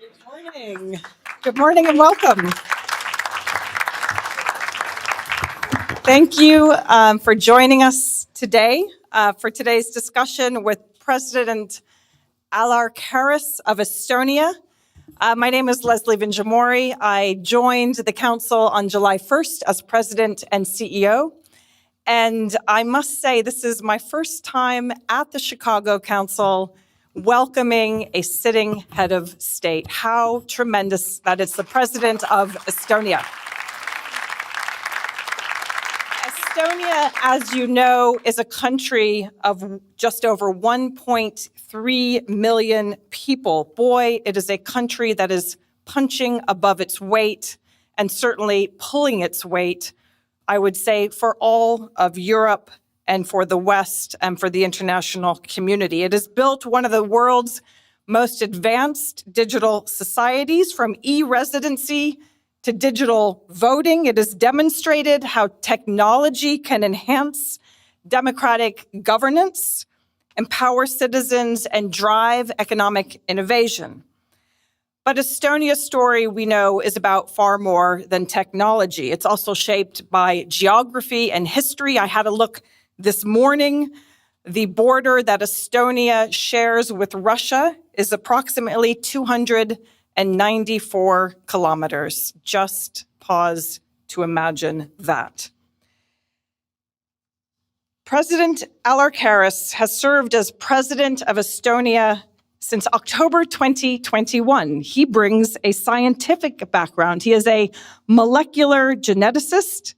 Good morning. Good morning and welcome. Thank you for joining us today for today's discussion with President Alar Karis of Estonia. My name is Leslie Vinjamori. I joined the Council on July 1st as President and CEO. And I must say, this is my first time at the Chicago Council welcoming a sitting head of state. How tremendous that it's the President of Estonia. Estonia, as you know, is a country of just over 1.3 million people. Boy, it is a country that is punching above its weight and certainly pulling its weight, I would say, for all of Europe and for the West and for the international community. It has built one of the world's most advanced digital societies, from e-residency to digital voting. It has demonstrated how technology can enhance democratic governance, empower citizens, and drive economic innovation. But Estonia's story, we know, is about far more than technology. It's also shaped by geography and history. I had a look this morning. The border that Estonia shares with Russia is approximately 294 kilometers. Just pause to imagine that. President Alar Karis has served as President of Estonia since October 2021. He brings a scientific background. He is a molecular geneticist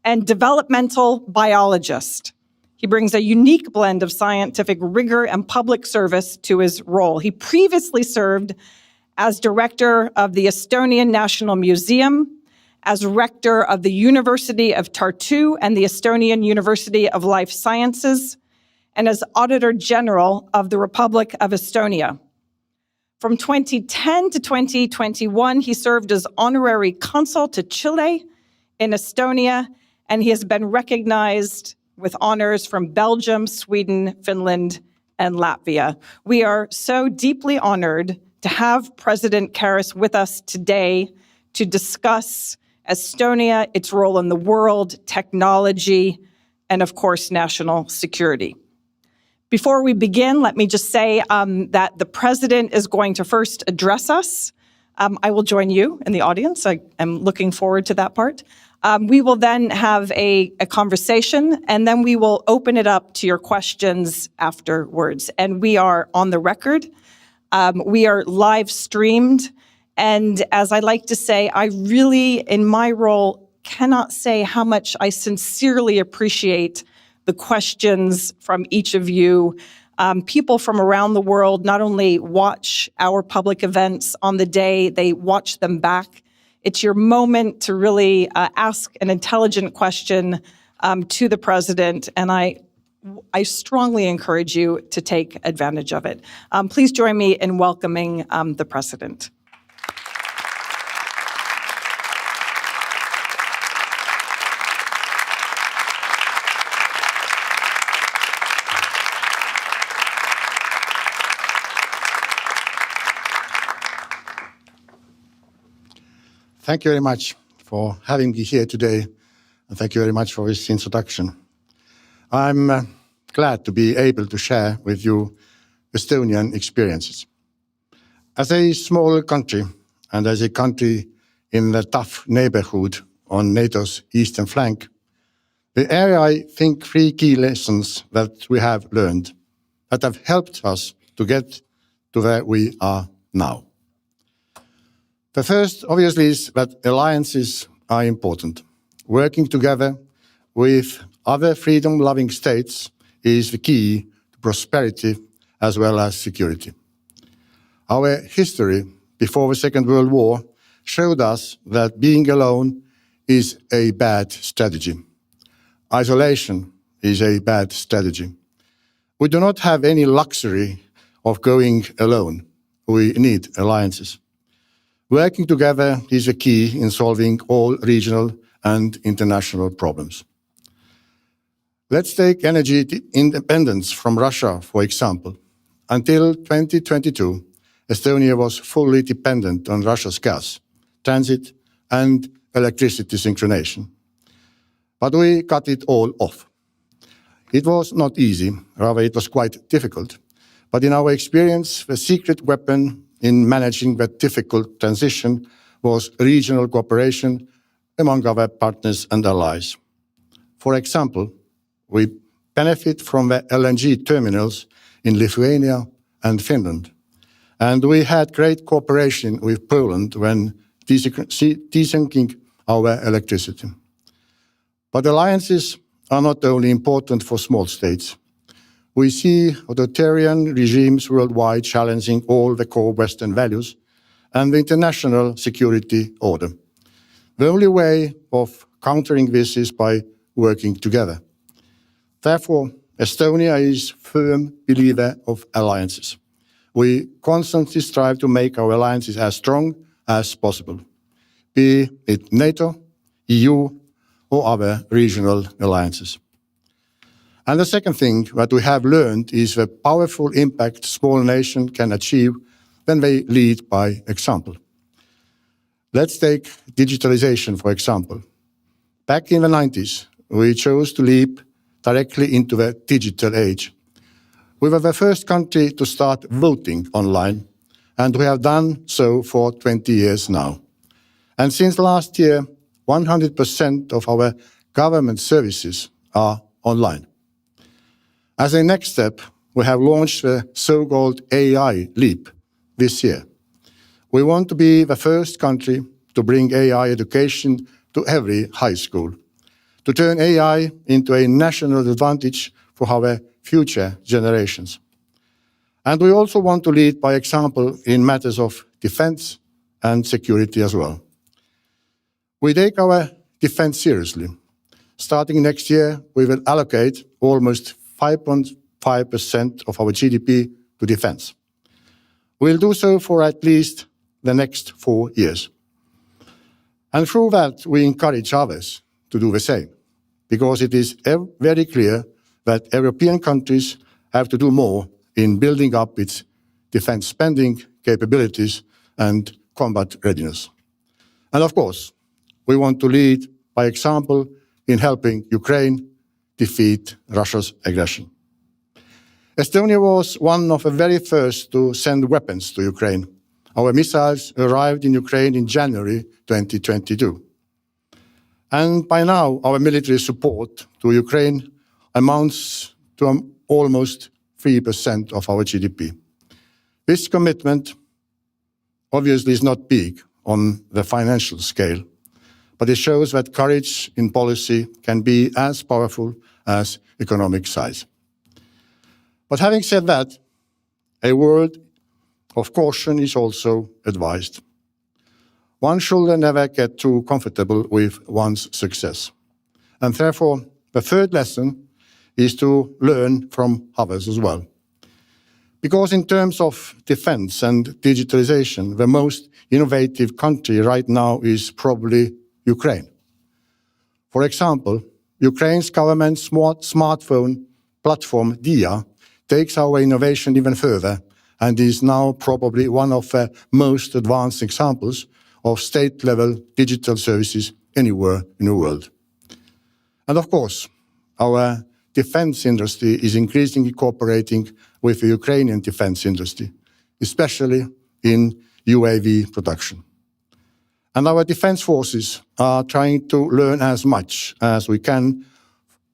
and developmental biologist. He brings a unique blend of scientific rigor and public service to his role. He previously served as director of the Estonian National Museum, as rector of the University of Tartu and the Estonian University of Life Sciences, and as Auditor General of the Republic of Estonia. From 2010 to 2021, he served as honorary consul to Chile in Estonia, and he has been recognized with honors from Belgium, Sweden, Finland, and Latvia. We are so deeply honored to have President Karis with us today to discuss Estonia, its role in the world, technology, and of course, national security. Before we begin, let me just say that the President is going to first address us. I will join you in the audience. I am looking forward to that part. We will then have a conversation, and then we will open it up to your questions afterwards. And we are on the record. We are live streamed. And as I like to say, I really, in my role, cannot say how much I sincerely appreciate the questions from each of you. People from around the world not only watch our public events on the day, they watch them back. It's your moment to really ask an intelligent question to the President, and I strongly encourage you to take advantage of it. Please join me in welcoming the President. Thank you very much for having me here today, and thank you very much for this introduction. I'm glad to be able to share with you Estonian experiences. As a small country, and as a country in the tough neighborhood on NATO's eastern flank, the area, I think, three key lessons that we have learned that have helped us to get to where we are now. The first, obviously, is that alliances are important. Working together with other freedom-loving states is the key to prosperity as well as security. Our history before the Second World War showed us that being alone is a bad strategy. Isolation is a bad strategy. We do not have any luxury of going alone. We need alliances. Working together is a key in solving all regional and international problems. Let's take energy independence from Russia, for example. Until 2022, Estonia was fully dependent on Russia's gas, transit, and electricity synchronization. But we cut it all off. It was not easy, rather it was quite difficult. But in our experience, the secret weapon in managing that difficult transition was regional cooperation among our partners and allies. For example, we benefit from the LNG terminals in Lithuania and Finland. And we had great cooperation with Poland when desyncing our electricity. But alliances are not only important for small states. We see authoritarian regimes worldwide challenging all the core Western values and the international security order. The only way of countering this is by working together. Therefore, Estonia is a firm believer of alliances. We constantly strive to make our alliances as strong as possible, be it NATO, EU, or other regional alliances. And the second thing that we have learned is the powerful impact small nations can achieve when they lead by example. Let's take digitalization, for example. Back in the 90s, we chose to leap directly into the digital age. We were the first country to start voting online, and we have done so for 20 years now. And since last year, 100% of our government services are online. As a next step, we have launched the so-called AI leap this year. We want to be the first country to bring AI education to every high school, to turn AI into a national advantage for our future generations. And we also want to lead by example in matters of defense and security as well. We take our defense seriously. Starting next year, we will allocate almost 5.5% of our GDP to defense. We'll do so for at least the next 4 years. And through that, we encourage others to do the same, because it is very clear that European countries have to do more in building up its defense spending capabilities and combat readiness. And of course, we want to lead by example in helping Ukraine defeat Russia's aggression. Estonia was one of the very first to send weapons to Ukraine. Our missiles arrived in Ukraine in January 2022. And by now, our military support to Ukraine amounts to almost 3% of our GDP. This commitment obviously is not big on the financial scale, but it shows that courage in policy can be as powerful as economic size. But having said that, a word of caution is also advised. One should never get too comfortable with one's success. And therefore, the third lesson is to learn from others as well. Because in terms of defense and digitalization, the most innovative country right now is probably Ukraine. For example, Ukraine's government smartphone platform, DIA, takes our innovation even further and is now probably one of the most advanced examples of state-level digital services anywhere in the world. And of course, our defense industry is increasingly cooperating with the Ukrainian defense industry, especially in UAV production. And our defense forces are trying to learn as much as we can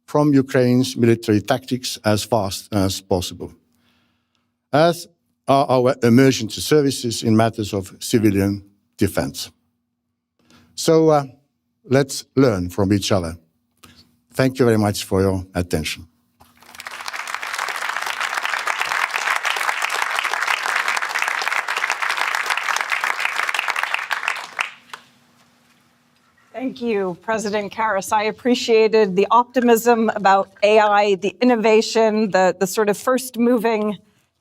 from Ukraine's military tactics as fast as possible, as are our emergency services in matters of civilian defense. So let's learn from each other. Thank you very much for your attention. Thank you, President Karis. I appreciated the optimism about AI, the innovation, the sort of first moving,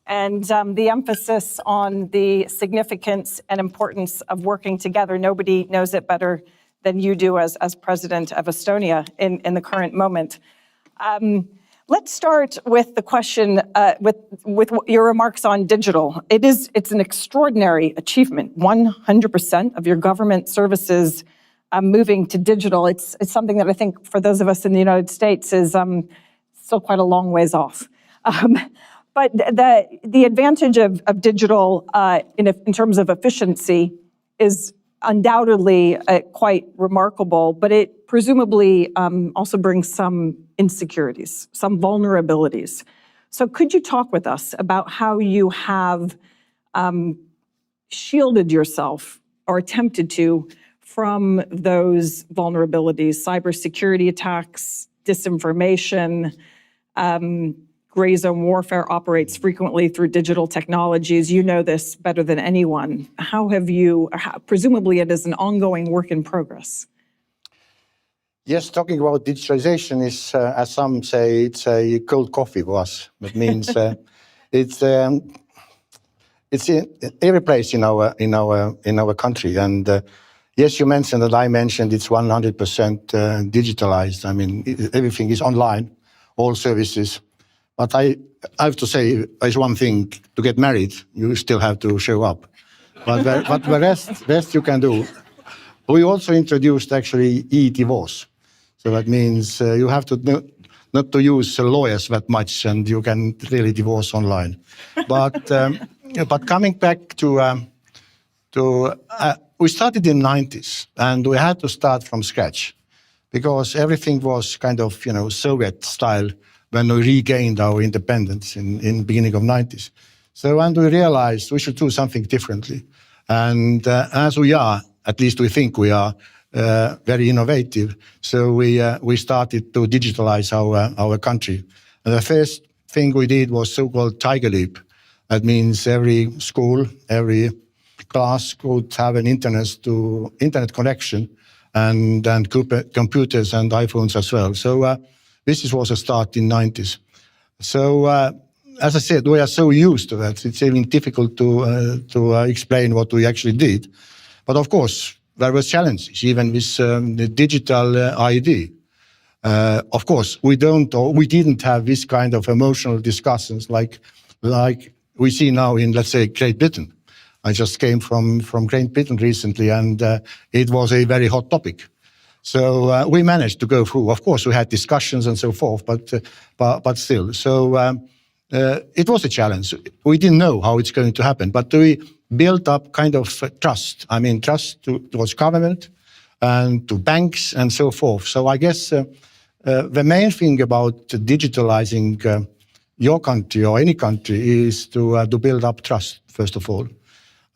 and the emphasis on the significance and importance of working together. Nobody knows it better than you do as President of Estonia in the current moment. Let's start with the question, with your remarks on digital. It's an extraordinary achievement. 100% of your government services moving to digital. It's something that I think for those of us in the United States is still quite a long ways off. But the advantage of digital in terms of efficiency is undoubtedly quite remarkable, but it presumably also brings some insecurities, some vulnerabilities. So could you talk with us about how you have shielded yourself or attempted to from those vulnerabilities, cybersecurity attacks, disinformation, gray zone warfare operates frequently through digital technologies. You know this better than anyone. How have you, presumably it is an ongoing work in progress. Yes, talking about digitalization is, as some say, it's a cold coffee for us. That means it's in every place in our country. And yes, you mentioned that I mentioned it's 100% digitalized. I mean, everything is online, all services. But I have to say, there's one thing: to get married, you still have to show up. But the rest you can do. We also introduced actually e-divorce. So that means you have to not to use lawyers that much, and you can really divorce online. But coming back to we started in the 90s, and we had to start from scratch because everything was kind of Soviet style when we regained our independence in the beginning of the 90s. So and we realized we should do something differently. And as we are, at least we think we are, very innovative. So we started to digitalize our country. And the first thing we did was so-called Tiger Leap. That means every school, every class could have an internet connection and computers and iPhones as well. So this was a start in the 90s. So as I said, we are so used to that, it's even difficult to explain what we actually did. But of course, there were challenges, even with the digital ID. Of course, we didn't have this kind of emotional discussions like we see now in, let's say, Great Britain. I just came from Great Britain recently, and it was a very hot topic. So we managed to go through. Of course, we had discussions and so forth, but still. So it was a challenge. We didn't know how it's going to happen, but we built up kind of trust. I mean, trust towards government and to banks and so forth. So I guess the main thing about digitalizing your country or any country is to build up trust, first of all.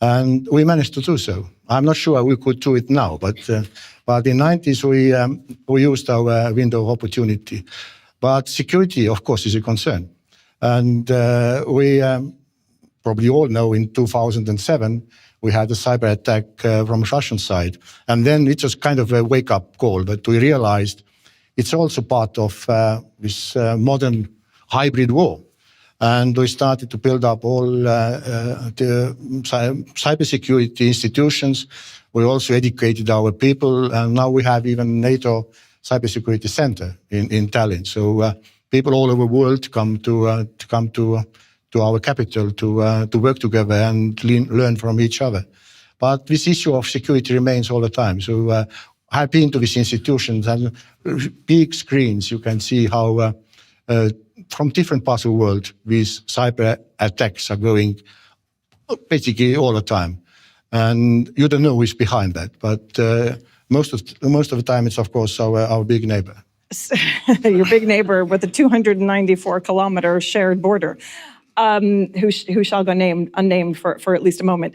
And we managed to do so. I'm not sure we could do it now, but in the 90s we used our window of opportunity. But security, of course, is a concern. And we probably all know in 2007, we had a cyber attack from Russian side. And then it was kind of a wake-up call, but we realized it's also part of this modern hybrid war. And we started to build up all the cybersecurity institutions. We also educated our people, and now we have even NATO cybersecurity center in Tallinn. So people all over the world come to our capital to work together and learn from each other. But this issue of security remains all the time. So I've been to these institutions, and big screens, you can see how from different parts of the world, these cyber attacks are going basically all the time. And you don't know who's behind that, but most of the time it's, of course, our big neighbor. Your big neighbor with a 294-kilometer shared border, who shall go unnamed for at least a moment.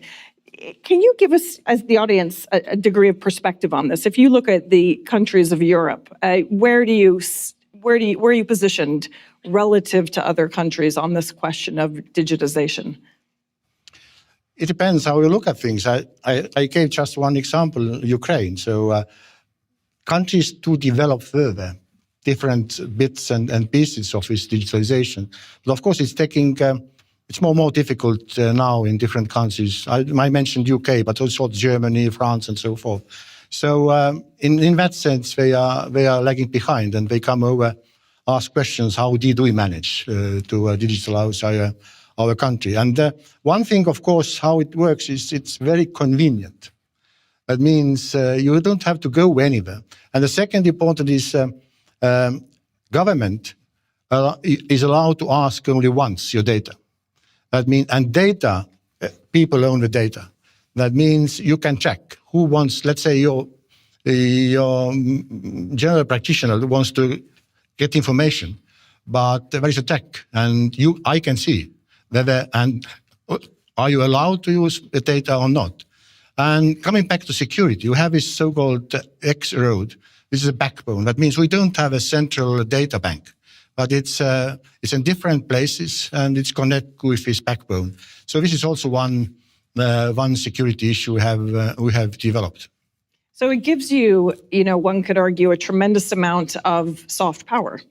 Can you give us, as the audience, a degree of perspective on this? If you look at the countries of Europe, where are you positioned relative to other countries on this question of digitization? It depends how you look at things. I gave just one example, Ukraine. So countries to develop further different bits and pieces of this digitalization. But of course, it's taking, it's more difficult now in different countries. I mentioned UK, but also Germany, France, and so forth. So in that sense, they are lagging behind, and they come over ask questions, how did we manage to digitalize our country? And one thing, of course, how it works is it's very convenient. That means you don't have to go anywhere. And the second important is government is allowed to ask only once your data. That means, and data, people own the data. That means you can check who wants, let's say your general practitioner who wants to get information, but there is a check, and I can see whether, and are you allowed to use the data or not? And coming back to security, you have this so-called X road. This is a backbone. That means we don't have a central data bank, but it's in different places and it's connected with this backbone. So this is also one security issue we have developed. So it gives you, one could argue, a tremendous amount of soft power,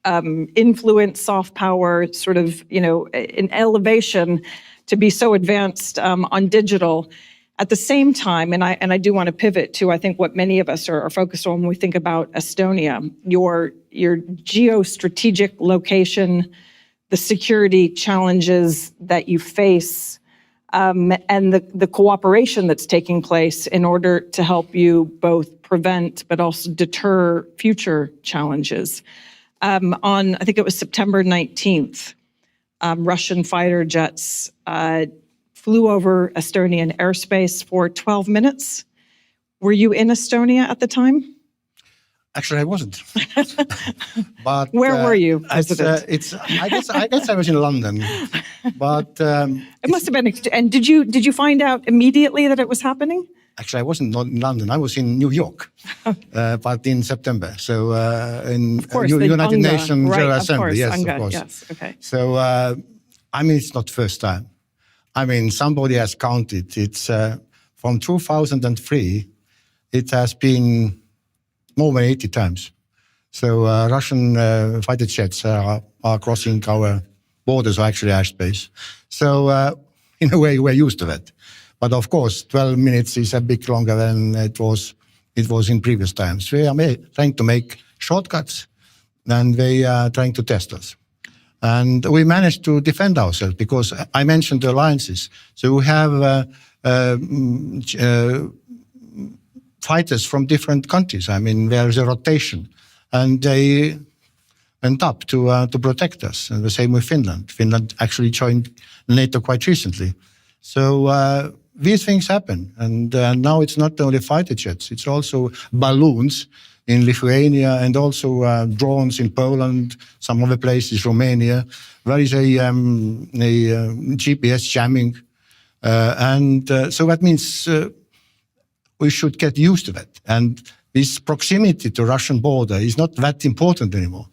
influence, soft power, sort of, an elevation to be so advanced on digital. At the same time, and I do want to pivot to, I think, what many of us are focused on when we think about Estonia, your geostrategic location, the security challenges that you face, and the cooperation that's taking place in order to help you both prevent but also deter future challenges. On, I think it was September 19th, Russian fighter jets flew over Estonian airspace for 12 minutes. Were you in Estonia at the time? Actually, I wasn't. But where were you, President? I guess I was in London. But it must have been. And did you find out immediately that it was happening? Actually, I wasn't in London. I was in New York, but in September. So in United Nations General Assembly. Yes, of course. Yes. Okay. So it's not first time. Somebody has counted. It's from 2003. It has been more than 80 times. So Russian fighter jets are crossing our borders, or actually airspace. So in a way, we're used to that. But of course, 12 minutes is a bit longer than it was in previous times. We are trying to make shortcuts, and they are trying to test us. And we managed to defend ourselves because I mentioned the alliances. So we have fighters from different countries. There is a rotation, and they went up to protect us. And the same with Finland. Finland actually joined NATO quite recently. So these things happen. And now it's not only fighter jets, it's also balloons in Lithuania and also drones in Poland, some other places, Romania. There is a GPS jamming. So that means we should get used to that. And this proximity to Russian border is not that important anymore,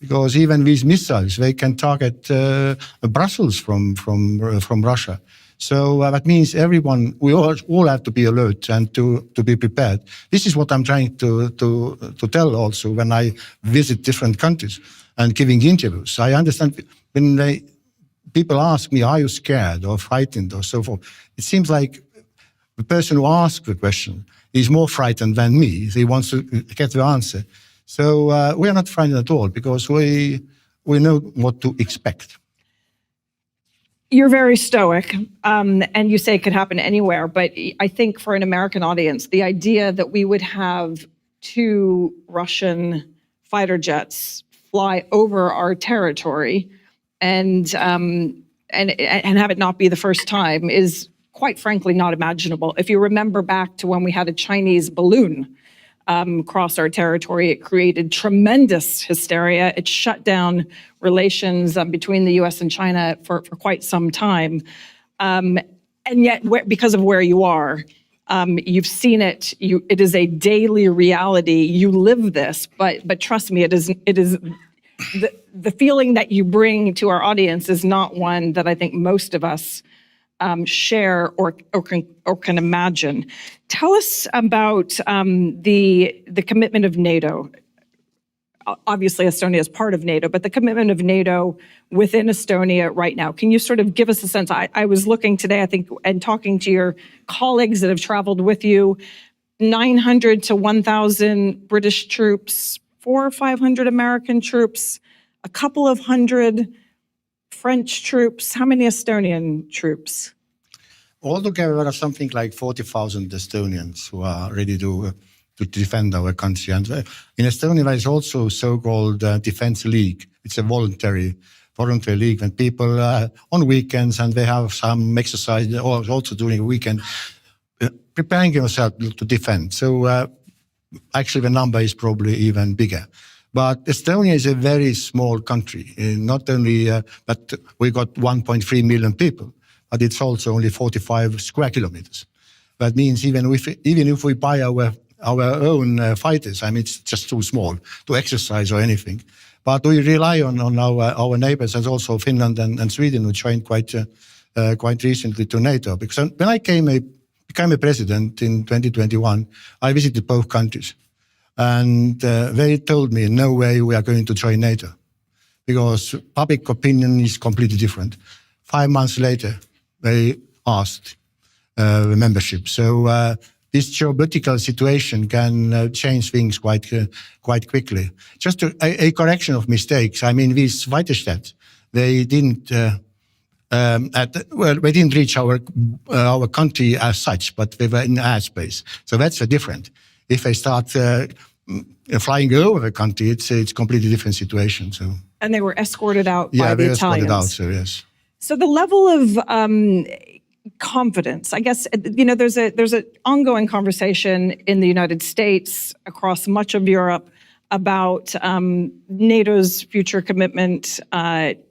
because even these missiles, they can target Brussels from Russia. So that means we all have to be alert and to be prepared. This is what I'm trying to tell also when I visit different countries and giving interviews. I understand when people ask me, are you scared or frightened or so forth? It seems like the person who asks the question is more frightened than me. He wants to get the answer. So we are not frightened at all because we know what to expect. You're very stoic, and you say it could happen anywhere. But I think for an American audience, the idea that we would have 2 Russian fighter jets fly over our territory and have it not be the first time is, quite frankly, not imaginable. If you remember back to when we had a Chinese balloon cross our territory, it created tremendous hysteria. It shut down relations between the US and China for quite some time. And yet, because of where you are, you've seen it. It is a daily reality. You live this, but trust me, it is the feeling that you bring to our audience is not one that I think most of us share or can imagine. Tell us about the commitment of NATO. Obviously, Estonia is part of NATO, but the commitment of NATO within Estonia right now. Can you sort of give us a sense? I was looking today, I think, and talking to your colleagues that have traveled with you, 900 to 1,000 British troops, 400 or 500 American troops, a couple of hundred French troops. How many Estonian troops? Altogether, there are something like 40,000 Estonians who are ready to defend our country. And in Estonia, there is also so-called Defense League. It's a voluntary league when people on weekends and they have some exercise also during the weekend, preparing themselves to defend. So actually the number is probably even bigger. But Estonia is a very small country. Not only but we got 1.3 million people, but it's also only 45 square kilometers. That means even if we buy our own fighters, I mean, it's just too small to exercise or anything. But we rely on our neighbors, and also Finland and Sweden, who joined quite recently to NATO. Because when I became a president in 2021, I visited both countries. And they told me, no way we are going to join NATO, because public opinion is completely different. 5 months later, they asked the membership. So this geopolitical situation can change things quite quickly. Just a correction of mistakes. I mean, these fighter jets, they didn't they didn't reach our country as such, but they were in airspace. So that's a different. If they start flying over the country, it's a completely different situation. So. And they were escorted out by the Italians. Yeah, they were escorted out. So yes. So the level of confidence, I guess, there's an ongoing conversation in the United States, across much of Europe, about NATO's future commitment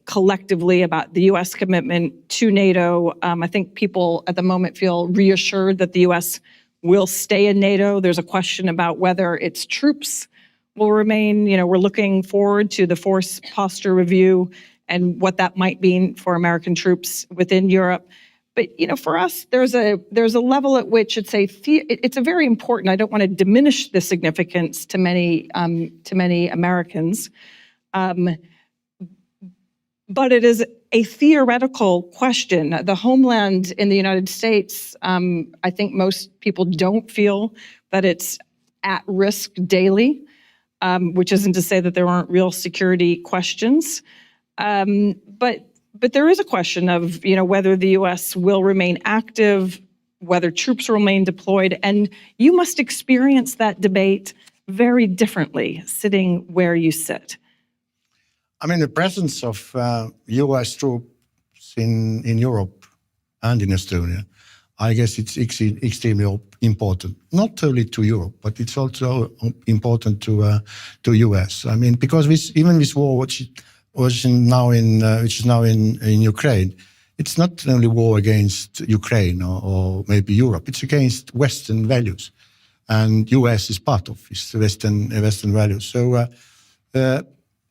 collectively, about the U.S. commitment to NATO. I think people at the moment feel reassured that the U.S. will stay in NATO. There's a question about whether its troops will remain. We're looking forward to the force posture review and what that might mean for American troops within Europe. But for us, there's a level at which it's a very important. I don't want to diminish the significance to many Americans, but it is a theoretical question. The homeland in the United States, I think most people don't feel that it's at risk daily, which isn't to say that there aren't real security questions, But there is a question of, whether the U.S. will remain active, whether troops will remain deployed, and you must experience that debate very differently sitting where you sit. I mean, the presence of U.S. troops in Europe and in Estonia, I guess it's extremely important, not only to Europe, but it's also important to U.S. I mean, because even this war, which is now in Ukraine, it's not only war against Ukraine or maybe Europe, it's against Western values. And US is part of this Western values. So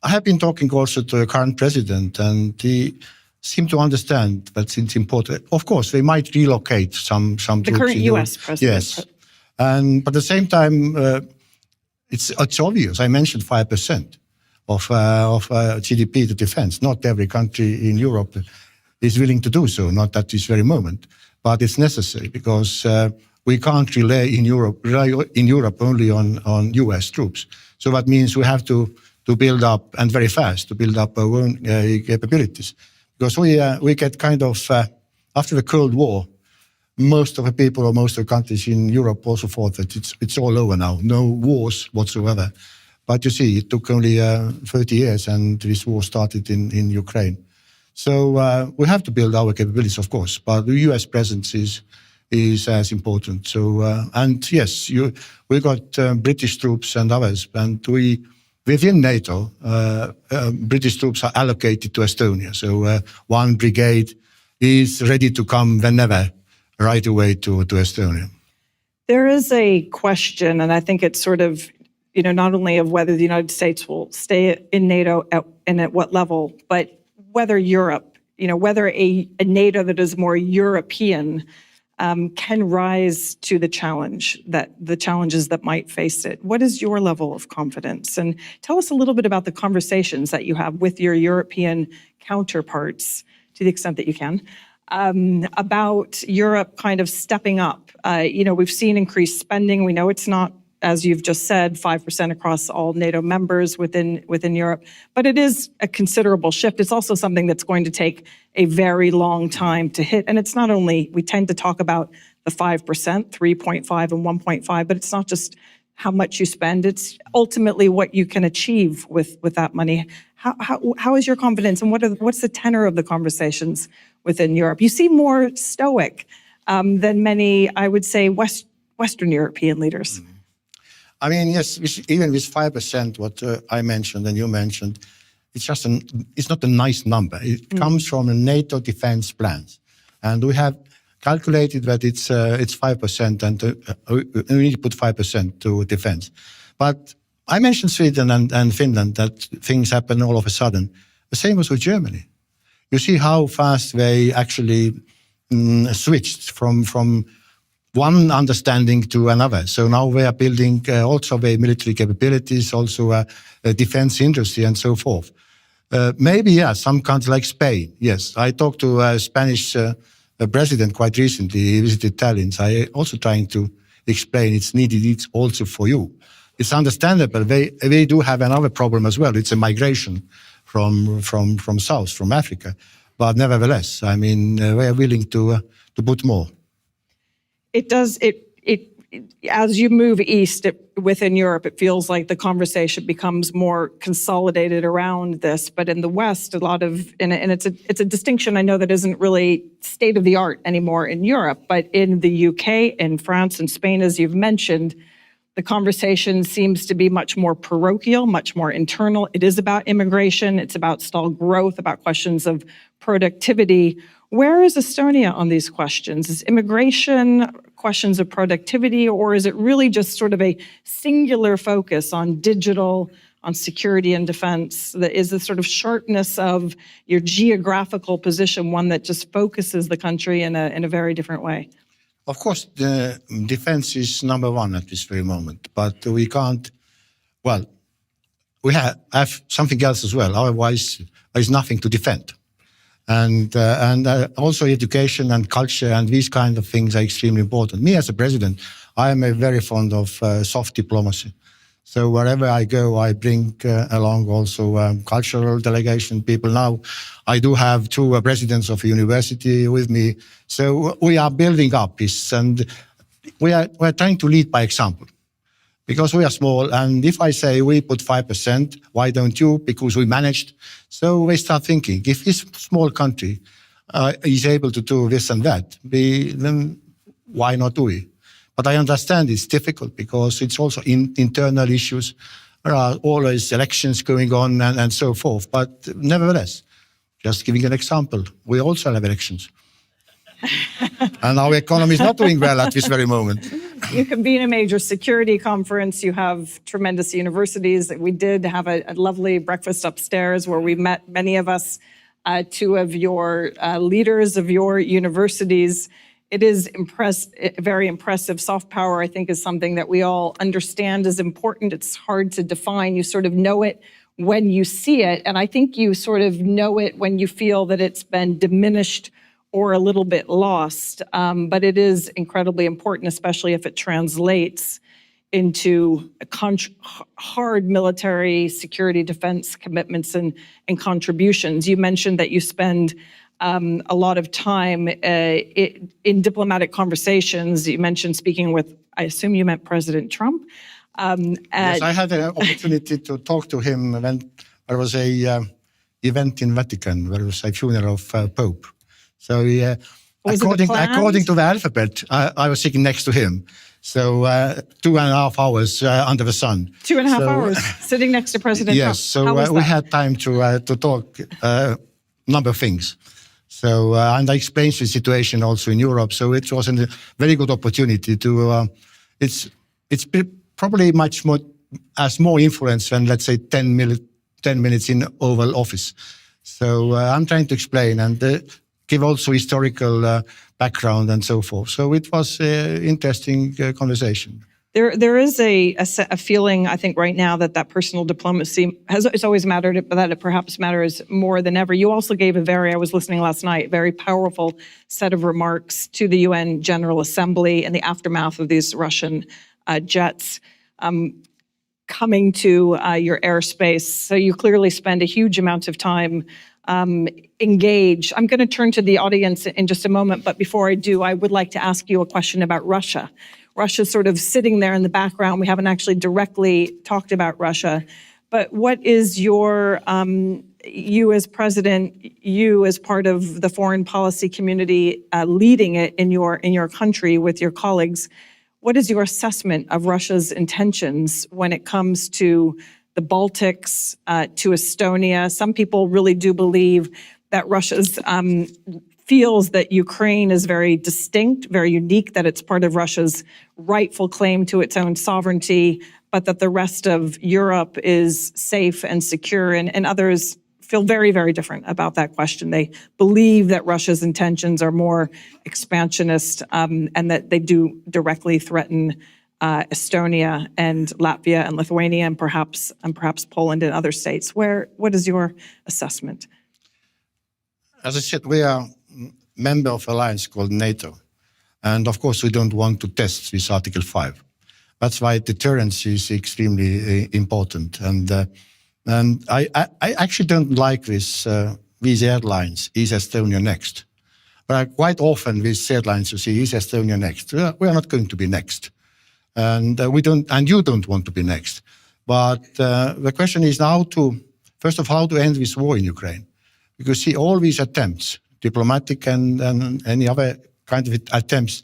I have been talking also to the current president, and he seemed to understand that it's important. Of course, they might relocate some troops. The current US president. Yes. But at the same time, it's obvious. I mentioned 5%. Of GDP to defense. Not every country in Europe is willing to do so, not at this very moment, but it's necessary because we can't rely in Europe only on US troops. So that means we have to build up, and very fast, to build up our own capabilities. Because we get kind of, after the Cold War, most of the people or most of the countries in Europe also thought that it's all over now, no wars whatsoever. But you see, it took only 30 years and this war started in Ukraine. So we have to build our capabilities, of course, but the US presence is as important. So, and yes, we got British troops and others, and within NATO, British troops are allocated to Estonia. So one brigade is ready to come whenever, right away to Estonia. There is a question, and I think it's sort of, not only of whether the United States will stay in NATO and at what level, but whether Europe, whether a NATO that is more European can rise to the challenges that might face it. What is your level of confidence? And tell us a little bit about the conversations that you have with your European counterparts, to the extent that you can, about Europe kind of stepping up. We've seen increased spending. We know it's not as you've just said, 5% across all NATO members within Europe. But it is a considerable shift. It's also something that's going to take a very long time to hit. And it's not only, we tend to talk about the 5%, 3.5 and 1.5, but it's not just how much you spend. It's ultimately what you can achieve with that money. How is your confidence, and what's the tenor of the conversations within Europe? You seem more stoic than many, I would say, Western European leaders. I mean, yes, even with 5%, what I mentioned and you mentioned, it's not a nice number. It comes from a NATO defense plans, and we have calculated that it's 5%, and we need to put 5% to defense. But I mentioned Sweden and Finland, that things happen all of a sudden. The same was with Germany. You see how fast they actually switched from one understanding to another. So now we are building also the military capabilities, also a defense industry and so forth. Maybe, yeah, some countries like Spain, yes. I talked to a Spanish president quite recently. He visited Tallinn. I also trying to explain it's needed, it's also for you. It's understandable. They do have another problem as well. It's a migration from South, from Africa. But nevertheless, I mean, they are willing to put more. It does. As you move east within Europe, it feels like the conversation becomes more consolidated around this. But in the West, a lot of, and it's a distinction I know that isn't really state of the art anymore in Europe. But in the UK, in France, and Spain, as you've mentioned, the conversation seems to be much more parochial, much more internal. It is about immigration. It's about stalled growth, about questions of productivity. Where is Estonia on these questions? Is immigration questions of productivity, or is it really just sort of a singular focus on digital, on security and defense? Is the sort of sharpness of your geographical position one that just focuses the country in a very different way? Of course, the defense is number one at this very moment, but we can't, well, we have something else as well. Otherwise, there's nothing to defend. And also education and culture and these kind of things are extremely important. Me as a president, I am very fond of soft diplomacy. So wherever I go, I bring along also cultural delegation people. Now, I do have two presidents of a university with me. So we are building up this, and we're trying to lead by example. Because we are small, and if I say we put 5%, why don't you? Because we managed. So we start thinking, if this small country is able to do this and that, then why not we? But I understand it's difficult because it's also internal issues. There are always elections going on and so forth. But nevertheless, just giving an example, we also have elections. And our economy is not doing well at this very moment. You can be in a major security conference. You have tremendous universities. We did have a lovely breakfast upstairs where we met many of us, two of your leaders of your universities. It is very impressive. Soft power, I think, is something that we all understand is important. It's hard to define. You sort of know it when you see it. And I think you sort of know it when you feel that it's been diminished or a little bit lost. But it is incredibly important, especially if it translates into hard military security defense commitments and contributions. You mentioned that you spend a lot of time in diplomatic conversations. You mentioned speaking with, I assume you meant President Trump. Yes, I had an opportunity to talk to him when there was a event in Vatican, where there was a funeral of Pope. So according to the alphabet, I was sitting next to him. So 2.5 hours under the sun. 2.5 hours sitting next to President Trump. Yes, so we had time to talk number of things. So and I explained the situation also in Europe. So it was a very good opportunity to. It's probably much more has more influence than, let's say, 10 minutes in Oval Office. So I'm trying to explain and give also historical background and so forth. So it was an interesting conversation. There is a feeling, I think, right now that personal diplomacy it's always mattered, but that it perhaps matters more than ever. You also gave I was listening last night, very powerful set of remarks to the UN General Assembly in the aftermath of these Russian jets. coming to your airspace. So you clearly spend a huge amount of time engaged. I'm going to turn to the audience in just a moment, but before I do, I would like to ask you a question about Russia. Russia's sort of sitting there in the background. We haven't actually directly talked about Russia, but what is your, you as president, you as part of the foreign policy community leading it in your country with your colleagues, what is your assessment of Russia's intentions when it comes to the Baltics, to Estonia? Some people really do believe that Russia's feels that Ukraine is very distinct, very unique, that it's part of Russia's rightful claim to its own sovereignty, but that the rest of Europe is safe and secure, and others feel very, very different about that question. They believe that Russia's intentions are more expansionist and that they do directly threaten Estonia and Latvia and Lithuania and perhaps Poland and other states. What is your assessment? As I said, we are member of an alliance called NATO. And of course, we don't want to test this Article 5. That's why deterrence is extremely important. And I actually don't like this, these airlines, US-Estonia next. But quite often these airlines, you see, US-Estonia next. We are not going to be next. And we don't, and you don't want to be next. But the question is now first of all, how to end this war in Ukraine. Because see, all these attempts, diplomatic and any other kind of attempts,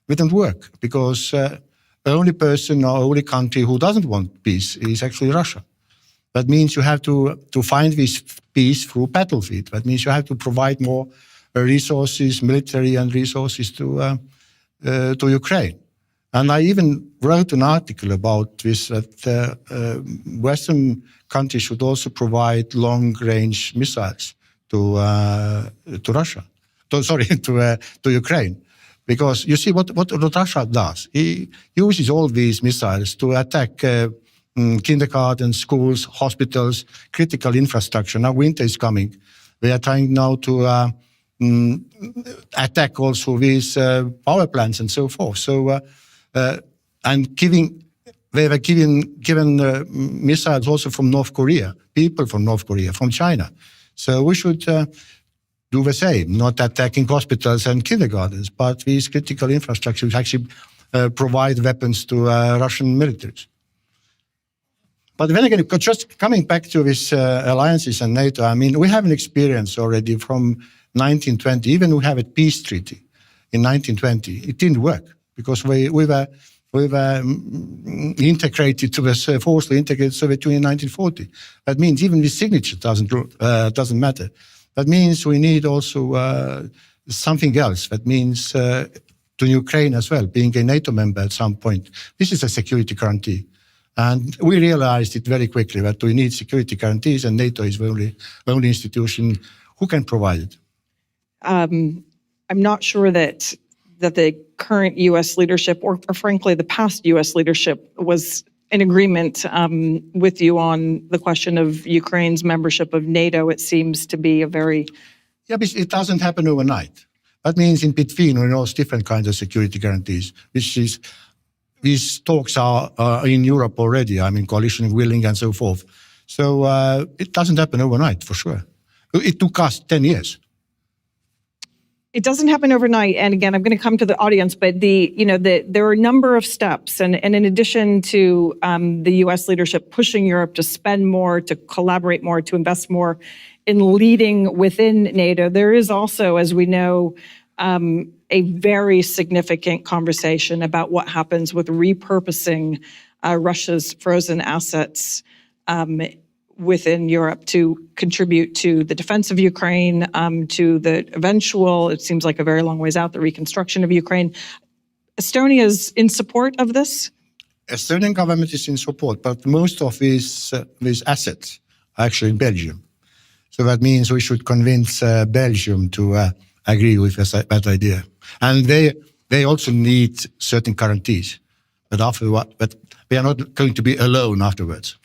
they don't work. Because the only person or only country who doesn't want peace is actually Russia. That means you have to find this peace through battlefield. That means you have to provide more resources, military and resources to Ukraine. And I even wrote an article about this, that Western countries should also provide long-range missiles to Russia. To Ukraine. Because you see what Russia does. He uses all these missiles to attack kindergartens, schools, hospitals, critical infrastructure. Now winter is coming. We are trying now to attack also these power plants and so forth. So, and they were given missiles also from North Korea, people from North Korea, from China. So we should do the same, not attacking hospitals and kindergartens, but these critical infrastructures actually provide weapons to Russian militaries. But then again, just coming back to these alliances and NATO, I mean, we have an experience already from 1920. Even we have a peace treaty in 1920. It didn't work because we were integrated to the forcefully integrated Soviet Union in 1940. That means even the signature doesn't matter. That means we need also something else. That means to Ukraine as well, being a NATO member at some point. This is a security guarantee. And we realized it very quickly that we need security guarantees, and NATO is the only institution who can provide it. I'm not sure that the current U.S. leadership, or frankly, the past U.S. leadership, was in agreement with you on the question of Ukraine's membership of NATO. It seems to be a very... Yeah, but it doesn't happen overnight. That means in between, we know different kinds of security guarantees, which is... These talks are in Europe already, I mean, coalition willing and so forth. So it doesn't happen overnight, for sure. It took us 10 years. It doesn't happen overnight. And again, I'm going to come to the audience, but there are a number of steps. And in addition to the U.S. leadership pushing Europe to spend more, to collaborate more, to invest more in leading within NATO, there is also, as we know, a very significant conversation about what happens with repurposing Russia's frozen assets within Europe to contribute to the defense of Ukraine, to the eventual, it seems like a very long ways out, the reconstruction of Ukraine. Estonia is in support of this? Estonian government is in support, but most of these assets are actually in Belgium. So that means we should convince Belgium to agree with that idea. And they also need certain guarantees. But we are not going to be alone afterwards.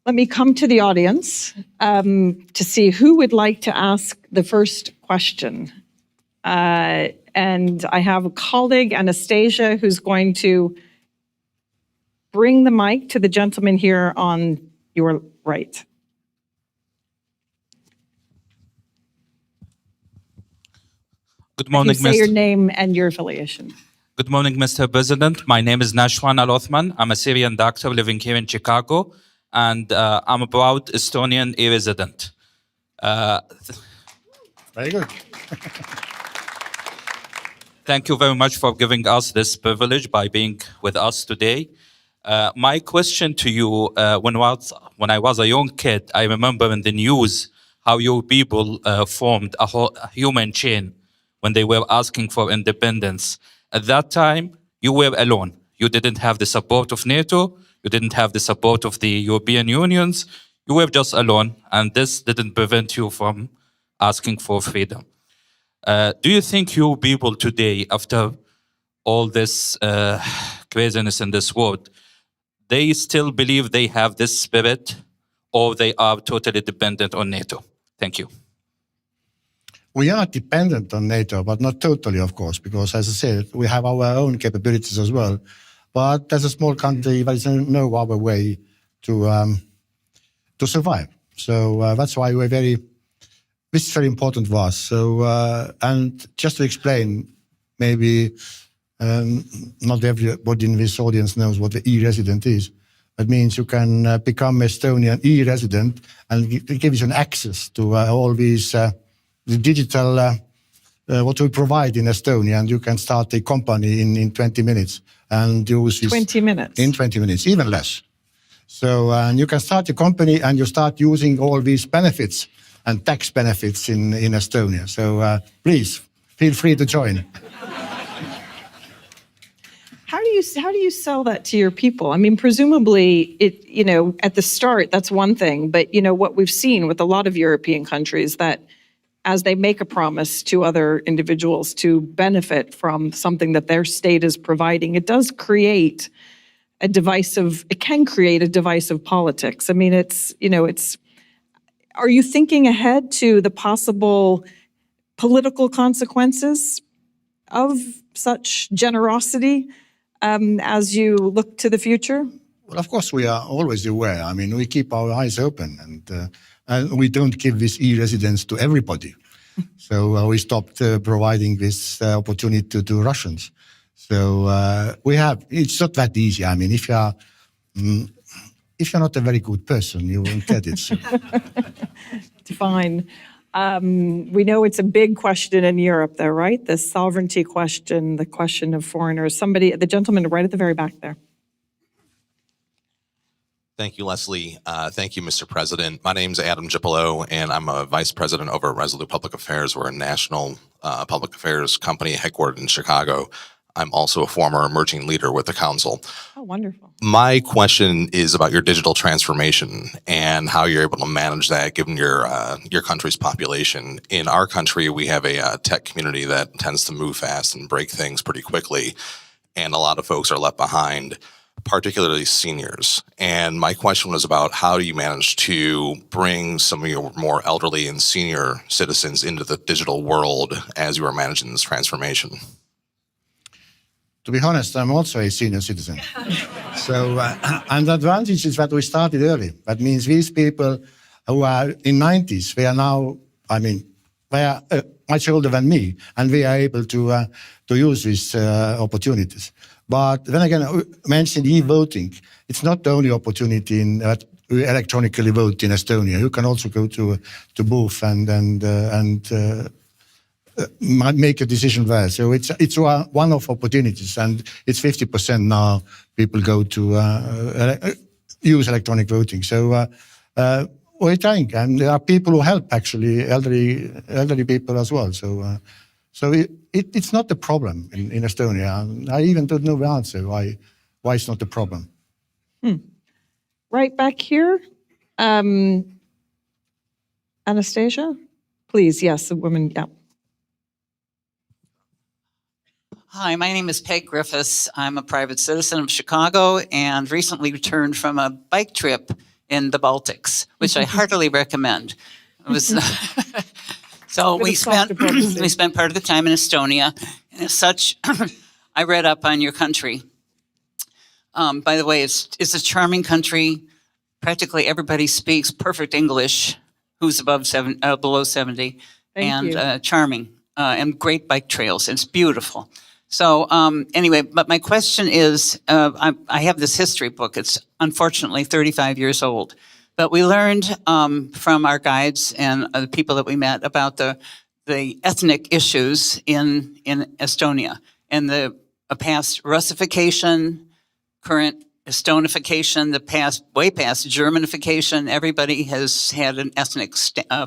Let me come to the audience to see who would like to ask the first question. And I have a colleague, Anastasia, who's going to bring the mic to the gentleman here on your right. Good morning, Say your Mr. name and your affiliation. Good morning, Mr. President. My name is Nashwan Al-Othman. I'm a Syrian doctor living here in Chicago, and I'm a proud Estonian e-resident. Very good. Thank you very much for giving us this privilege by being with us today. My question to you, when I was a young kid, I remember in the news how your people formed a human chain when they were asking for independence. At that time, you were alone. You didn't have the support of NATO. You didn't have the support of the European Unions. You were just alone, and this didn't prevent you from asking for freedom. Do you think you people today, after all this craziness in this world, they still believe they have this spirit, or they are totally dependent on NATO? Thank you. We are dependent on NATO, but not totally, of course, because as I said, we have our own capabilities as well. But as a small country, there is no other way to survive. So that's why this is very important for us. So, and just to explain, maybe not everybody in this audience knows what the e-resident is. That means you can become Estonian e-resident, and it gives you an access to all these the digital, what we provide in Estonia, and you can start a company in 20 minutes and use this 20 minutes. In 20 minutes, even less. So and you can start a company and you start using all these benefits and tax benefits in Estonia. So please feel free to join. How do you sell that to your people? I mean, presumably, at the start, that's one thing. But what we've seen with a lot of European countries, that as they make a promise to other individuals to benefit from something that their state is providing, it can create a divisive politics. I mean, are you thinking ahead to the possible political consequences of such generosity as you look to the future? Well, of course, we are always aware. I mean, we keep our eyes open, and we don't give this e-residence to everybody. So we stopped providing this opportunity to Russians. So it's not that easy. I mean, if you're not a very good person, you won't get it. So. Fine. We know it's a big question in Europe, though, right? The sovereignty question, the question of foreigners. The gentleman right at the very back there. Thank you, Leslie. Thank you, Mr. President. My name is Adam Gipolo, and I'm a vice president over at Resolute Public Affairs. We're a national public affairs company headquartered in Chicago. I'm also a former emerging leader with the council. Oh, wonderful. My question is about your digital transformation and how you're able to manage that given your country's population. In our country, we have a tech community that tends to move fast and break things pretty quickly, and a lot of folks are left behind, particularly seniors. And my question was about how do you manage to bring some of your more elderly and senior citizens into the digital world as you are managing this transformation? To be honest, I'm also a senior citizen. So, and the advantage is that we started early. That means these people who are in 90s, they are now, they are much older than me, and they are able to use these opportunities. But then again, I mentioned e-voting. It's not the only opportunity in electronically vote in Estonia. You can also go to booth and make a decision there. So it's one of opportunities, and it's 50% now. People go to use electronic voting. So we're trying, and there are people who help actually elderly people as well. So it's not a problem in Estonia. I even don't know the answer why it's not a problem. Right back here, Anastasia, please. Yes, the woman. Yeah. Hi, my name is Peg Griffiths. I'm a private citizen of Chicago and recently returned from a bike trip in the Baltics, which I heartily recommend. It was so we spent part of the time in Estonia, and as such, I read up on your country. By the way, it's a charming country. Practically everybody speaks perfect English who's below 70. Thank you. Charming and great bike trails. It's beautiful. So anyway, but my question is, I have this history book. It's unfortunately 35 years old. But we learned from our guides and the people that we met about the ethnic issues in Estonia and the past Russification, current Estonification, way past Germanification. Everybody has had an ethnic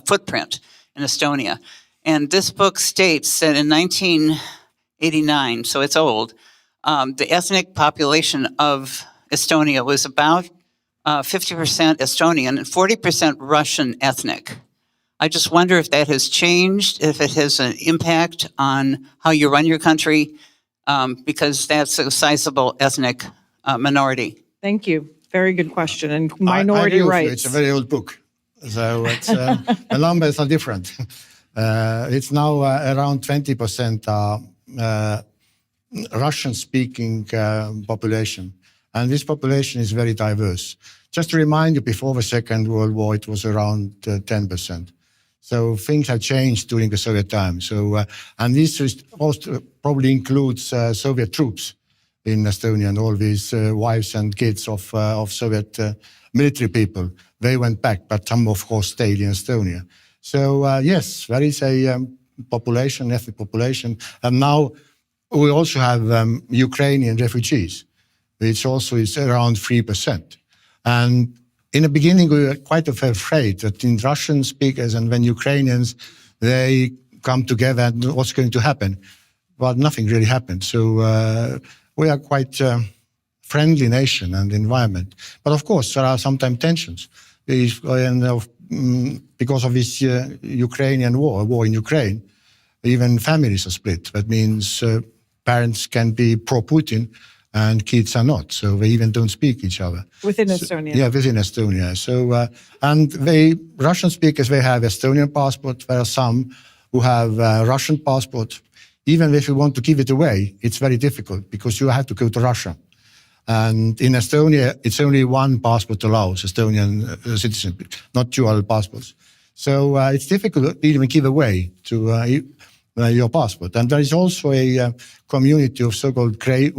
footprint in Estonia. And this book states that in 1989, so it's old, the ethnic population of Estonia was about 50% Estonian and 40% Russian ethnic. I just wonder if that has changed, if it has an impact on how you run your country, because that's a sizable ethnic minority. Thank you. Very good question. And minority I agree with you. rights. It's a very old book, so it's, the numbers are different. It's now around 20% Russian-speaking population, and this population is very diverse. Just to remind you, before the Second World War, it was around 10%. So things have changed during the Soviet time. So, and this also probably includes Soviet troops in Estonia, and all these wives and kids of Soviet military people. They went back, but some, of course, stayed in Estonia. So yes, there is a population, ethnic population, and now we also have Ukrainian refugees, which also is around 3%. And in the beginning, we were quite afraid that in Russian speakers and when Ukrainians, they come together, and what's going to happen? Well, nothing really happened. So we are quite friendly nation and environment. But of course, there are sometimes tensions. Because of this Ukrainian war in Ukraine, even families are split. That means parents can be pro-Putin and kids are not. So they even don't speak each other. Within Estonia. Yeah, within Estonia. So, and Russian speakers, they have Estonian passport. There are some who have Russian passport. Even if you want to give it away, it's very difficult because you have to go to Russia. And in Estonia, it's only one passport allows Estonian citizenship, not dual passports. So it's difficult to even give away to your passport. And there is also a community of so-called gray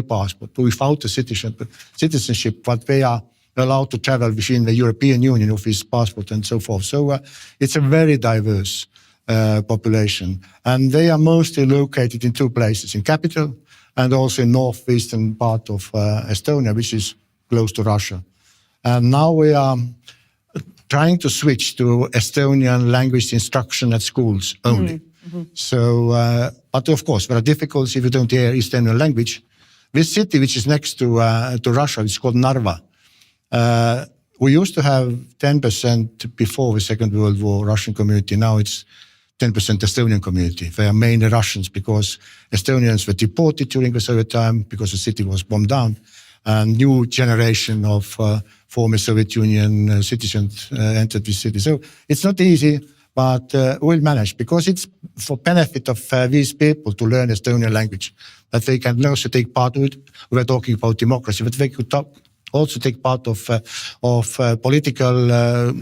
passport, without the citizenship, but they are allowed to travel within the European Union with this passport and so forth. So it's a very diverse population. And they are mostly located in two places, in capital and also in northeastern part of Estonia, which is close to Russia. And now we are trying to switch to Estonian language instruction at schools only. Mm-hmm. So, but of course, there are difficulties if you don't hear Estonian language. This city, which is next to Russia, it's called Narva. We used to have 10% before the Second World War Russian community. Now it's 10% Estonian community. They are mainly Russians because Estonians were deported during the Soviet time because the city was bombed down. And new generation of former Soviet Union citizens entered the city. So it's not easy, but we'll manage because it's for benefit of these people to learn Estonian language, that they can also take part of it. We're talking about democracy, but they could also take part of political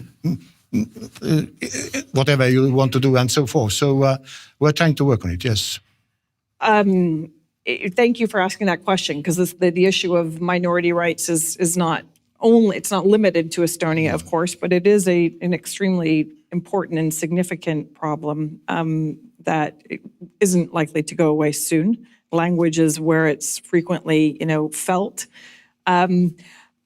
whatever you want to do and so forth. So we're trying to work on it, yes. Thank you for asking that question, because the issue of minority rights is not only, it's not limited to Estonia, of course, but it is an extremely important and significant problem that isn't likely to go away soon. Language is where it's frequently, felt.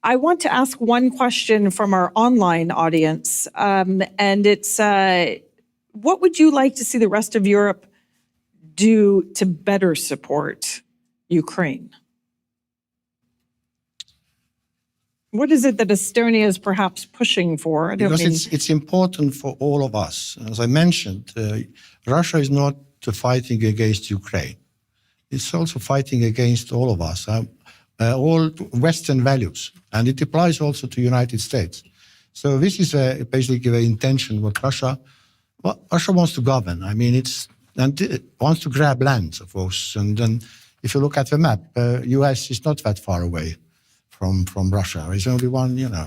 I want to ask one question from our online audience, and it's, what would you like to see the rest of Europe do to better support Ukraine? What is it that Estonia is perhaps pushing for? Because it's important for all of us. As I mentioned, Russia is not fighting against Ukraine. It's also fighting against all of us, all Western values, and it applies also to the United States. So this is basically the intention what Russia wants to govern. I mean, it wants to grab land, of course. And then if you look at the map, US is not that far away. from Russia. There's only one, you know.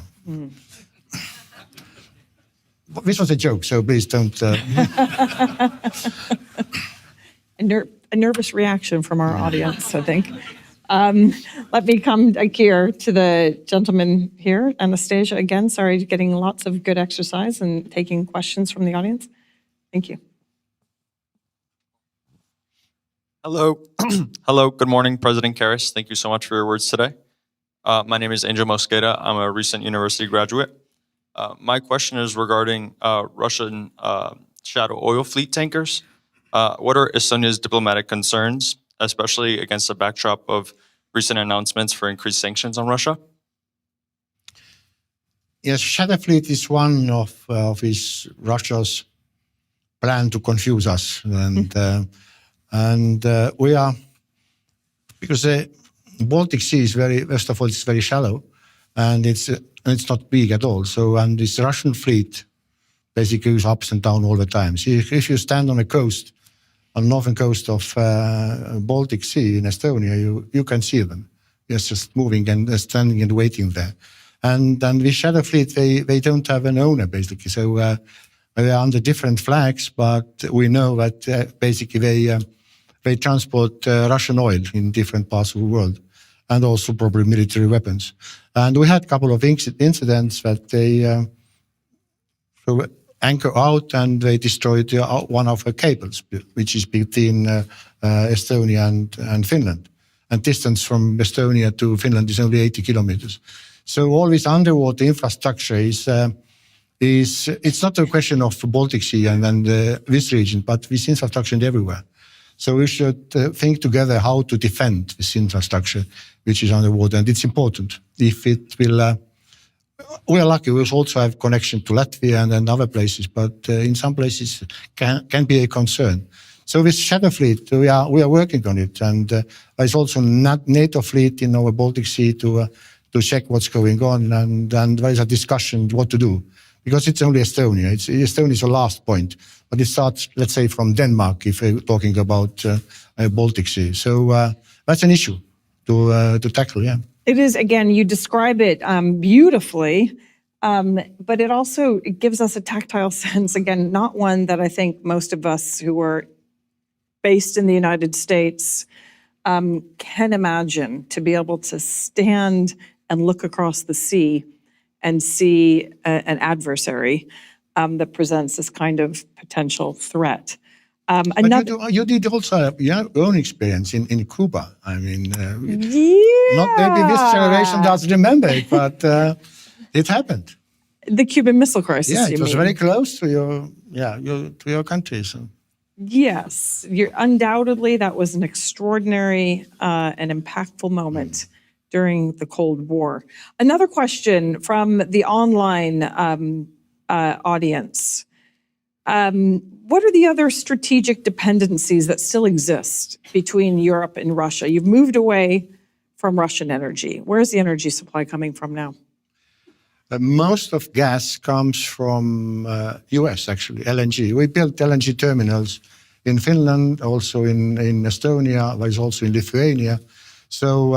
This was a joke, so please don't. A nervous reaction from our audience, I think. Let me come here to the gentleman here, Anastasia. Again, sorry, getting lots of good exercise and taking questions from the audience. Thank you. Hello. Hello. Good morning, President Karis. Thank you so much for your words today. My name is Angel Mosqueda. I'm a recent university graduate. My question is regarding Russian shadow oil fleet tankers. What are Estonia's diplomatic concerns, especially against the backdrop of recent announcements for increased sanctions on Russia? Yes, shadow fleet is one of Russia's plan to confuse us, and we are, because the Baltic Sea is first of all, it's very shallow, and it's not big at all. So, and this Russian fleet basically goes ups and down all the time. So if you stand on a coast, on the northern coast of Baltic Sea in Estonia, you can see them. It's just moving and standing and waiting there. And with shadow fleet, they don't have an owner basically. So they are under different flags, but we know that basically they transport Russian oil in different parts of the world, and also probably military weapons. And we had a couple of incidents that they anchor out and they destroyed one of the cables, which is between Estonia and Finland. And distance from Estonia to Finland is only 80 kilometers. So all this underwater infrastructure it's not a question of the Baltic Sea and this region, but this infrastructure is everywhere. So we should think together how to defend this infrastructure, which is underwater, and it's important. If it will, we are lucky. We also have connection to Latvia and other places, but in some places can be a concern. So with shadow fleet, we are working on it, and there's also NATO fleet in our Baltic Sea to check what's going on, and there is a discussion what to do, because it's only Estonia. Estonia is the last point, but it starts, let's say, from Denmark if we're talking about Baltic Sea. So that's an issue to tackle. Yeah. It is, again, you describe it beautifully, but it gives us a tactile sense, again, not one that I think most of us who are based in the United States can imagine, to be able to stand and look across the sea and see an adversary that presents this kind of potential threat. But you did also have your own experience in Cuba. I mean, not maybe this generation doesn't remember it, but it happened. The Cuban Missile Crisis. Yeah, it was very close to your country. So. Yes, undoubtedly that was an extraordinary and impactful moment during the Cold War. Another question from the online audience. What are the other strategic dependencies that still exist between Europe and Russia? You've moved away from Russian energy. Where's the energy supply coming from now? Most of gas comes from US, actually, LNG. We built LNG terminals in Finland, also in Estonia, but also in Lithuania. So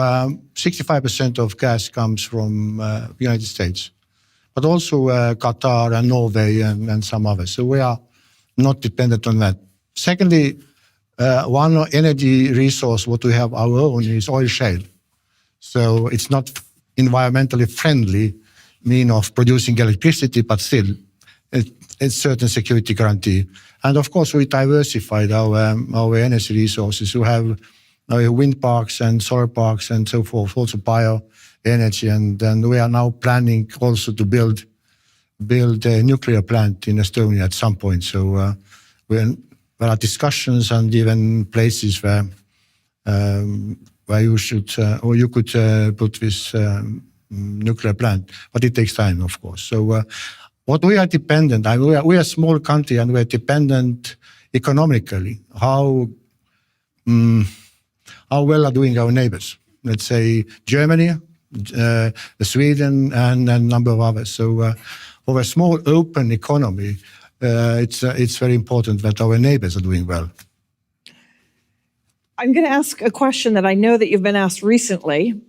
65% of gas comes from the United States, but also Qatar and Norway and some others. So we are not dependent on that. Secondly, one energy resource what we have our own is oil shale. So it's not environmentally friendly mean of producing electricity, but still it's certain security guarantee. And of course, we diversified our energy resources. We have wind parks and solar parks and so forth, also bioenergy. And then we are now planning also to build a nuclear plant in Estonia at some point. So there are discussions and even places where you should or you could put this nuclear plant, but it takes time, of course. So what we are dependent, we are a small country and we are dependent economically. How well are doing our neighbors? Let's say Germany, Sweden, and a number of others. So for a small open economy, it's very important that our neighbors are doing well. I'm going to ask a question that I know that you've been asked recently.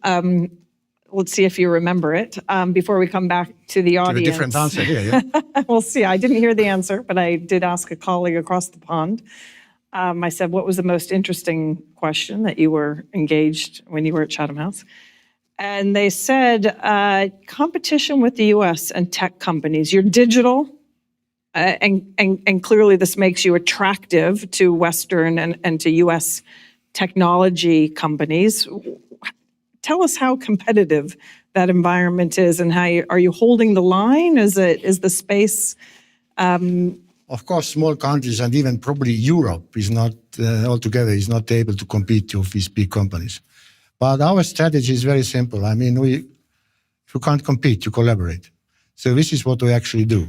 let's see if you remember it, before we come back to the To a audience. different answer here, yeah? We'll see. I didn't hear the answer, but I did ask a colleague across the pond. I said, what was the most interesting question that you were engaged when you were at Chatham House? And they said, competition with the US and tech companies. You're digital, and clearly this makes you attractive to Western and to US technology companies. Tell us how competitive that environment is, and are you holding the line? Is the space? Of course, small countries and even probably Europe is not altogether is not able to compete with these big companies. But our strategy is very simple. I mean, if you can't compete, you collaborate. So this is what we actually do.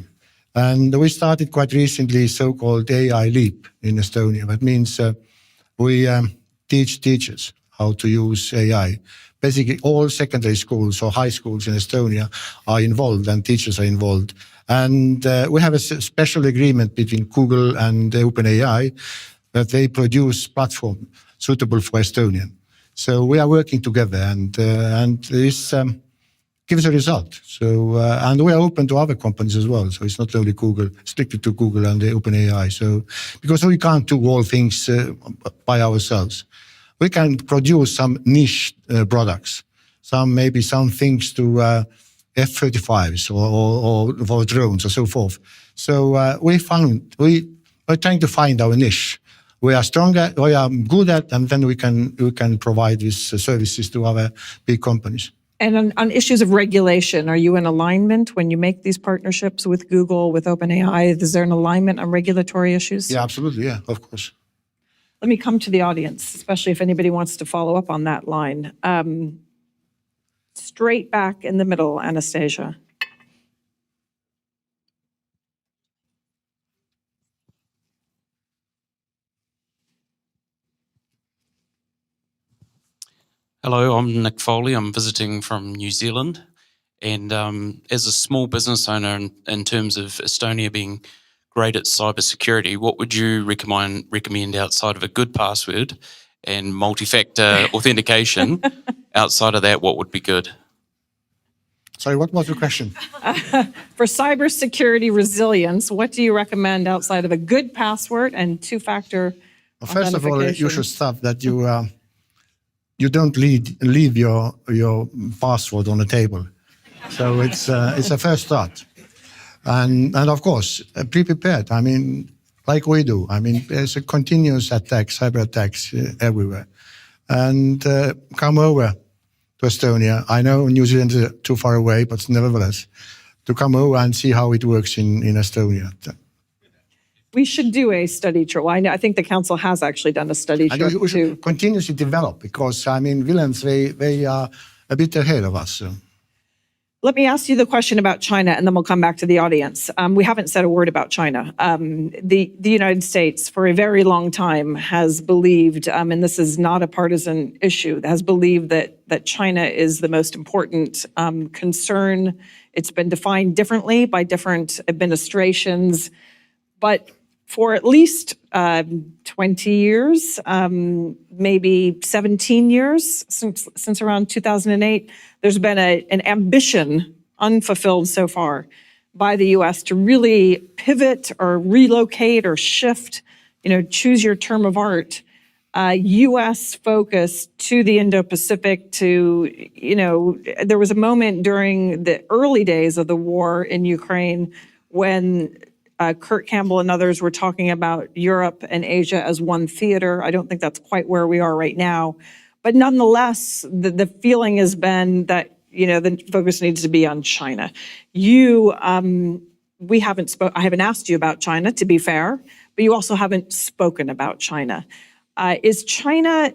And we started quite recently so-called AI Leap in Estonia. That means we teach teachers how to use AI. Basically, all secondary schools or high schools in Estonia are involved and teachers are involved. And we have a special agreement between Google and OpenAI that they produce platform suitable for Estonian. So we are working together, and this gives a result. So and we are open to other companies as well. So it's not only Google, strictly to Google and the OpenAI. So because we can't do all things by ourselves, we can produce some niche products, maybe some things to F-35s or for drones or so forth. So we're trying to find our niche. We are stronger, we are good at, and then we can provide these services to other big companies. And on issues of regulation, are you in alignment when you make these partnerships with Google, with OpenAI? Is there an alignment on regulatory issues? Yeah, absolutely. Yeah, of course. Let me come to the audience, especially if anybody wants to follow up on that line. Straight back in the middle, Anastasia. Hello, I'm Nick Foley. I'm visiting from New Zealand. And as a small business owner, in terms of Estonia being great at cybersecurity, what would you recommend outside of a good password and multi-factor authentication? Outside of that, what would be good? Sorry, what was the question? For cybersecurity resilience, what do you recommend outside of a good password and two-factor Well, first of all, you authentication? should stop that you don't leave your password on the table. So it's a first start. And of course, be prepared. I mean, like we do. I mean, there's a continuous attack, cyber attacks everywhere. And come over to Estonia. I know New Zealand is too far away, but nevertheless, to come over and see how it works in Estonia. We should do a study trip. I think the council has actually done a study And trip we should too. continuously develop because, I mean, villains, they are a bit ahead of us. So. Let me ask you the question about China, and then we'll come back to the audience. We haven't said a word about China. The United States, for a very long time, has believed, and this is not a partisan issue, has believed that China is the most important concern. It's been defined differently by different administrations, but for at least 20 years, maybe 17 years, since around 2008, there's been an ambition, unfulfilled so far, by the US to really pivot or relocate or shift, choose your term of art, US focus to the Indo-Pacific there was a moment during the early days of the war in Ukraine when Kurt Campbell and others were talking about Europe and Asia as one theater. I don't think that's quite where we are right now. But nonetheless, the feeling has been that, the focus needs to be on China. I haven't asked you about China, to be fair, but you also haven't spoken about China. Does China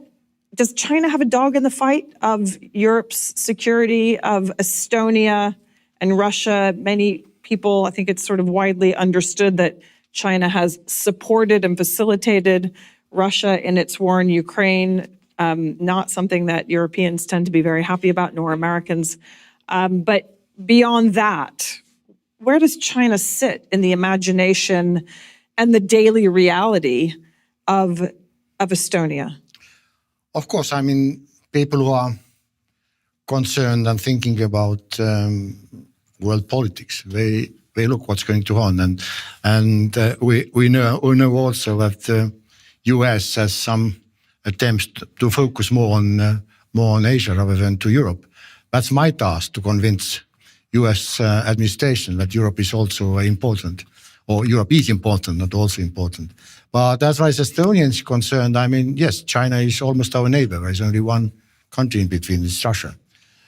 have a dog in the fight of Europe's security, of Estonia and Russia? Many people, I think it's sort of widely understood that China has supported and facilitated Russia in its war in Ukraine, not something that Europeans tend to be very happy about, nor Americans. But beyond that, where does China sit in the imagination and the daily reality of Estonia? Of course, I mean, people who are concerned and thinking about world politics. They look what's going on, and we know also that the US has some attempts to focus more on Asia rather than to Europe. That's my task, to convince US administration that Europe is also important, or Europe is important, not also important. But as far as Estonia is concerned, I mean, yes, China is almost our neighbor. There's only one country in between, it's Russia.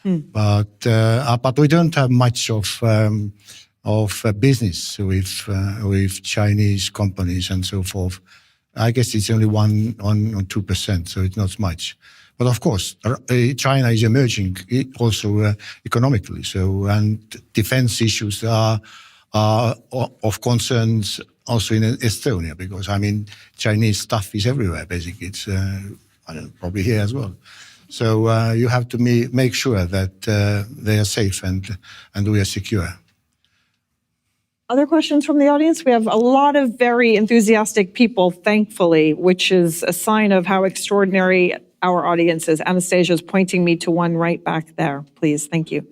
But we don't have much of business with Chinese companies and so forth. I guess it's only 1 or 2%, so it's not much. But of course, China is emerging also economically. So, and defense issues are of concerns also in Estonia, because I mean, Chinese stuff is everywhere. Basically, it's probably here as well. So you have to make sure that they are safe and we are secure. Other questions from the audience? We have a lot of very enthusiastic people, thankfully, which is a sign of how extraordinary our audience is. Anastasia is pointing me to one right back there. Please, thank you.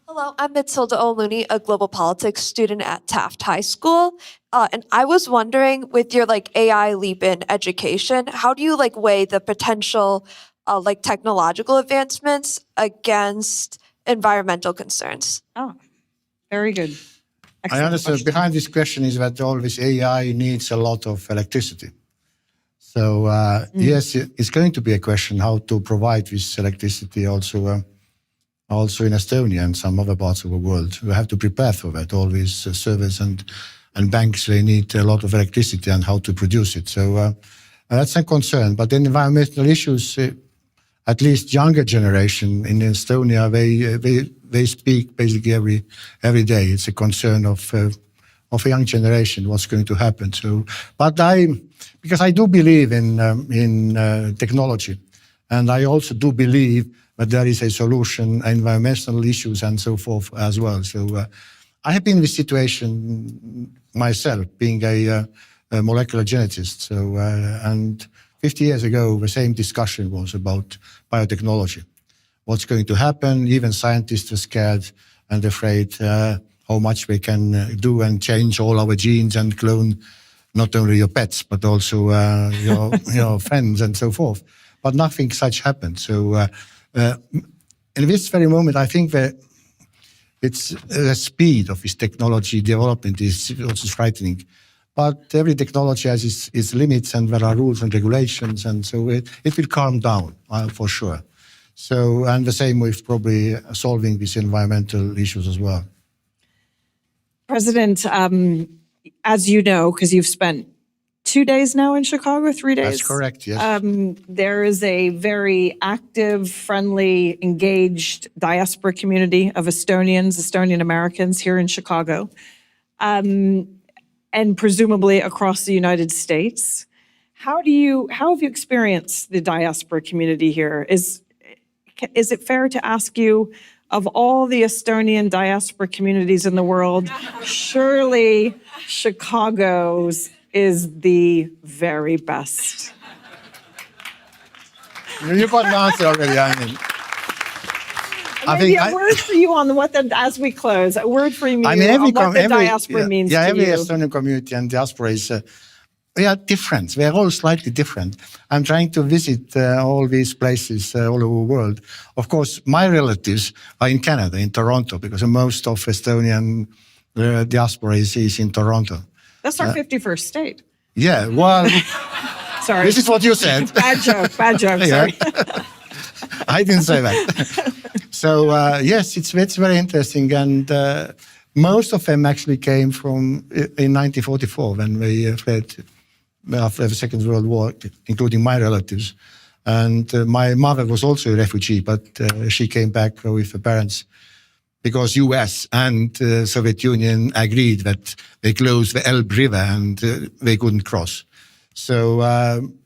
Hello, I'm Matilda O'Looney, a global politics student at Taft High School. And I was wondering, with your AI leap in education, how do you weigh the potential technological advancements against environmental concerns? Oh, very good. I understand behind this question is that all this AI needs a lot of electricity. So yes, it's going to be a question how to provide this electricity also in Estonia and some other parts of the world. We have to prepare for that. All these servers and banks, they need a lot of electricity and how to produce it. So that's a concern. But then environmental issues, at least younger generation in Estonia, they speak basically every day. It's a concern of a young generation, what's going to happen. So, but because I do believe in technology, and I also do believe that there is a solution, environmental issues and so forth as well. So I have been in this situation myself, being a molecular geneticist. So and 50 years ago, the same discussion was about biotechnology. What's going to happen? Even scientists are scared and afraid how much we can do and change all our genes and clone not only your pets, but also your friends and so forth. But nothing such happened. So in this very moment, I think that it's the speed of this technology development is also frightening. But every technology has its limits, and there are rules and regulations, and so it will calm down for sure. So, and the same with probably solving these environmental issues as well. President, as you know, because you've spent 2 days now in Chicago, 3 days? That's correct, yes. There is a very active, friendly, engaged diaspora community of Estonian Americans here in Chicago, and presumably across the United States. How have you experienced the diaspora community here? Is it fair to ask you, of all the Estonian diaspora communities in the world, surely Chicago's is the very best? You got the answer already, I mean. Maybe a word for you on as we close, a word for you on what the diaspora means to you. Every Estonian community and diaspora is, they are different. They are all slightly different. I'm trying to visit all these places all over the world. Of course, my relatives are in Canada, in Toronto, because most of Estonian diaspora is in Toronto. That's our 51st state. Yeah, well, sorry. This is what you said. Bad joke, sorry. I didn't say that. So, yes, it's very interesting. And most of them actually came from in 1944 when we fled after the Second World War, including my relatives. And my mother was also a refugee, but she came back with her parents because US and Soviet Union agreed that they closed the Elbe River and they couldn't cross. So,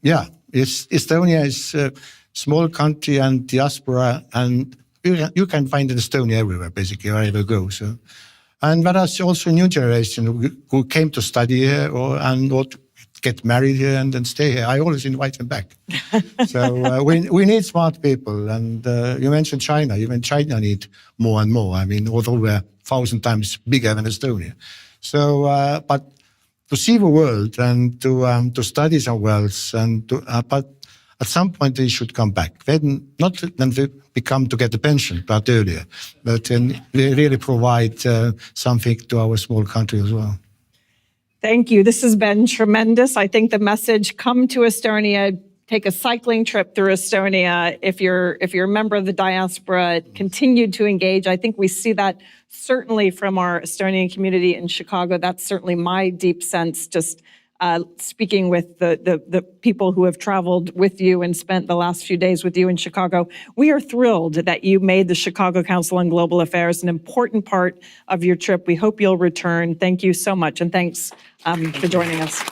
yeah, Estonia is a small country and diaspora, and you can find in Estonia everywhere, basically, wherever you go. So, and there is also a new generation who came to study here and get married here and then stay here. I always invite them back. So we need smart people. And you mentioned China. Even China need more and more. I mean, although we're 1,000 times bigger than Estonia. So, but to see the world and to study somewhere else, and but at some point they should come back. Then not when they become to get the pension, but earlier, but then they really provide something to our small country as well. Thank you. This has been tremendous. I think the message, come to Estonia, take a cycling trip through Estonia. If you're a member of the diaspora, continue to engage. I think we see that certainly from our Estonian community in Chicago. That's certainly my deep sense, just speaking with the people who have traveled with you and spent the last few days with you in Chicago. We are thrilled that you made the Chicago Council on Global Affairs an important part of your trip. We hope you'll return. Thank you so much, and thanks for joining us.